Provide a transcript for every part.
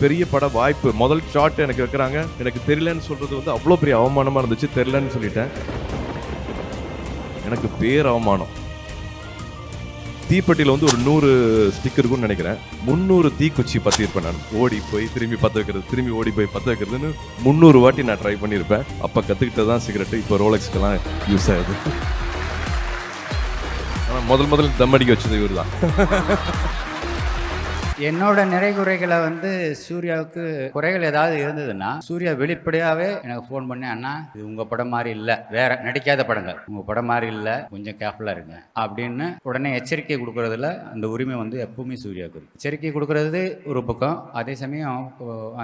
பெரிய பட வாய்ப்பு முதல் ஷாட் எனக்கு வைக்கிறாங்க. எனக்கு தெரியலன்னு சொல்றது வந்து அவ்வளோ பெரிய அவமானமா இருந்துச்சு. தெரியலன்னு சொல்லிட்டேன். எனக்கு பேர் அவமானம். தீப்பெட்டியில் வந்து ஒரு 100 ஸ்டிக் இருக்குன்னு நினைக்கிறேன். 300 தீக்குச்சி பற்றியிருப்பேன். நான் ஓடி போய் திரும்பி பற்ற வைக்கிறது, திரும்பி ஓடி போய் பற்ற வைக்கிறதுன்னு 300 வாட்டி நான் ட்ரை பண்ணியிருப்பேன். அப்போ கற்றுக்கிட்டது தான் சிகரெட்டு. இப்போ ரோலெக்ஸ்க்கெல்லாம் யூஸ் ஆகுது. ஆனால் முதல் தம் அடிக்க வச்சது இவர் தான். என்னோட நிறைகுறைகளை வந்து சூர்யாவுக்கு குறைகள் ஏதாவது இருந்ததுன்னா சூர்யா வெளிப்படையாகவே எனக்கு ஃபோன் பண்ணி, அண்ணா இது உங்கள் படம் மாதிரி இல்லை, வேற நடிக்காத படங்கள், உங்கள் படம் மாதிரி இல்லை, கொஞ்சம் கேர்ஃபுல்லாக இருங்க அப்படின்னு உடனே எச்சரிக்கை கொடுக்கறதுல அந்த உரிமை வந்து எப்பவுமே சூர்யாவுக்கு இருக்கு. எச்சரிக்கை கொடுக்கறது ஒரு பக்கம், அதே சமயம்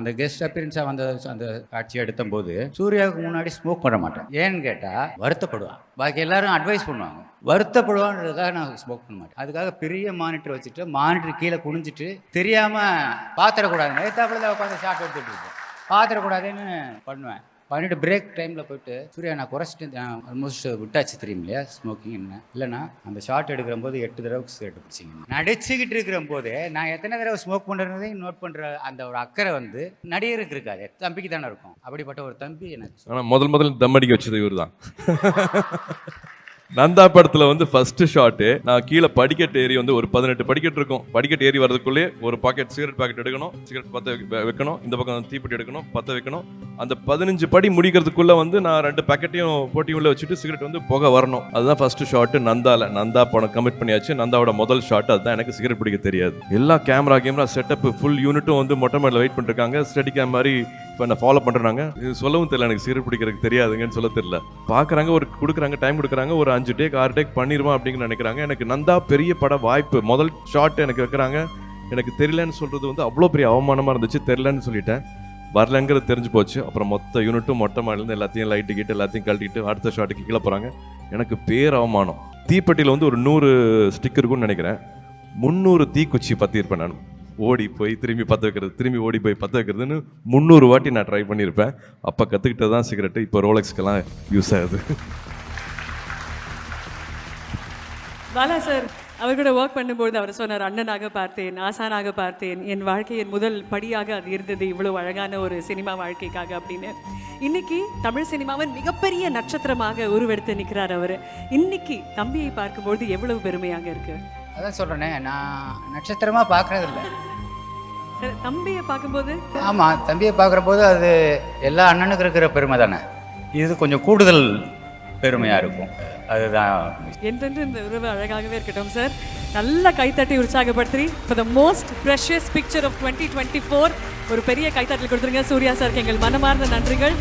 அந்த கெஸ்ட் அப்பியரன்ஸாக வந்த அந்த காட்சியை எடுத்தபோது சூர்யாவுக்கு முன்னாடி ஸ்மோக் பண்ண மாட்டேன். ஏன்னு கேட்டால் வருத்தப்படுவான். பாக்கி எல்லாரும் அட்வைஸ் பண்ணுவாங்க. வருத்தப்படுவான்றதுக்காக நான் ஸ்மோக் பண்ண மாட்டேன். அதுக்காக பெரிய மானிட்டர் வச்சுட்டு மானிட்டர் கீழே குனிஞ்சிட்டு தெரியாமல் பாத்திரக்கூடாதுன்னு எத்தாப்புல உட்காந்து ஷார்ட் எடுத்துகிட்டு இருக்கேன். பாத்திரக்கூடாதுன்னு பண்ணுவேன். பண்ணிட்டு பிரேக் டைமில் போயிட்டு சூர்யா நான் குறைச்சிட்டு ஆல்மோஸ்ட் விட்டாச்சு தெரியும் இல்லையா ஸ்மோக்கிங் என்ன இல்லைன்னா அந்த ஷார்ட் எடுக்கிற போது 8 தடவை சிகரெட் பிடிச்சிங்க. நடிச்சுக்கிட்டு இருக்கிற போதே நான் எத்தனை தடவை ஸ்மோக் பண்ணுறதையும் நோட் பண்ணுற அந்த ஒரு அக்கறை வந்து நடிகருக்கு இருக்காது, தம்பிக்கு தானே இருக்கும். அப்படிப்பட்ட ஒரு தம்பி எனக்கு. ஆனால் முதல் தம் அடிக்க வச்சது இவர் தான். நந்தா படத்தில் வந்து ஃபர்ஸ்ட் ஷாட்டு நான் கீழே படிக்கட்டு ஏறி வந்து ஒரு 18 படிக்கட்டு இருக்கும். படிக்கட்டு ஏறி வரதுக்குள்ளே ஒரு சிகரெட் பாக்கெட் எடுக்கணும், சிகரெட் பற்ற வைக்கணும், இந்த பக்கம் தீப்பெட்டி எடுக்கணும், பற்ற வைக்கணும். அந்த 15 படி முடிக்கிறதுக்குள்ள வந்து நான் 2 பாக்கெட்டையும் போட்டி உள்ள வச்சுட்டு சிகரெட் வந்து புகை வரணும். அதுதான் ஃபர்ஸ்ட் ஷாட்டு நந்தால. நந்தா படம் கமிட் பண்ணியாச்சு. நந்தாவோட முதல் ஷாட் அதுதான். எனக்கு சிகரெட் பிடிக்க தெரியாது. எல்லா கேமரா செட்டப் ஃபுல் யூனிட்டும் வந்து மொட்டை மேல வெயிட் பண்ணிருக்காங்க. ஸ்டடி கேம் மாதிரி இப்போ என்ன ஃபாலோ பண்ணுறாங்க. இது சொல்லவும் தெரியல, எனக்கு சிகரெட் பிடிக்கிறதுக்கு தெரியாதுங்கன்னு சொல்ல தெரியல. பார்க்குறாங்க, ஒரு கொடுக்குறாங்க, டைம் கொடுக்குறாங்க, ஒரு 5 டேக் 6 டேக் பண்ணிடுவான் அப்படின்னு நினைக்கிறாங்க. எனக்கு நந்தா பெரிய பட வாய்ப்பு முதல் ஷாட் எனக்கு வைக்கிறாங்க. எனக்கு தெரியலன்னு சொல்கிறது வந்து அவ்வளோ பெரிய அவமானமாக இருந்துச்சு. தெரியலன்னு சொல்லிட்டேன். வரலங்கிறது தெரிஞ்சு போச்சு. அப்புறம் மொத்த யூனிட்டும் மொட்டை மாடிலேருந்து எல்லாத்தையும் லைட்டு கிட்டு எல்லாத்தையும் கழட்டிட்டு அடுத்த ஷாட்டுக்கு கீழே போகிறாங்க. எனக்கு பேர் அவமானம். தீப்பெட்டியில் வந்து ஒரு 100 ஸ்டிக் இருக்குன்னு நினைக்கிறேன். 300 தீக்குச்சி பற்றியிருப்பேன். நான் ஓடி போய் திரும்பி பற்ற வைக்கிறது, திரும்பி ஓடி போய் பற்ற வைக்கிறதுன்னு 300 வாட்டி நான் ட்ரை பண்ணியிருப்பேன். அப்போ கற்றுக்கிட்டது தான் சிகரெட்டு. இப்போ ரோலெக்ஸ்க்கெல்லாம் யூஸ் ஆகுது. பாலா சார் அவர் கூட ஒர்க் பண்ணும்போது அவர் சொன்னார், அண்ணனாக பார்த்தேன், ஆசானாக பார்த்தேன், என் வாழ்க்கையின் முதல் படியாக அது இருந்தது இவ்வளோ அழகான ஒரு சினிமா வாழ்க்கைக்காக அப்படின்னு. இன்னைக்கு தமிழ் சினிமாவின் மிகப்பெரிய நட்சத்திரமாக உருவெடுத்து நிற்கிறார் அவர். இன்னைக்கு தம்பியை பார்க்கும்போது எவ்வளவு பெருமையாக இருக்கு. அதான் சொல்கிறேனே, நான் நட்சத்திரமாக பார்க்குறது இல்லை. சார் தம்பியை பார்க்கும்போது, ஆமாம், தம்பியை பார்க்குற போது அது எல்லா அண்ணனுக்கு இருக்கிற பெருமை தானே. இது கொஞ்சம் கூடுதல் பெருமையாக இருக்கும். அதுதான் என்றென்று இந்த உறவு அழகாகவே இருக்கட்டும் சார். நல்ல கைத்தட்டி உற்சாகப்படுத்தி for the most precious picture of 2024 ஒரு பெரிய கைத்தட்டல் கொடுத்துருங்க. சூர்யா சாருக்கு எங்கள் மனமார்ந்த நன்றிகள்.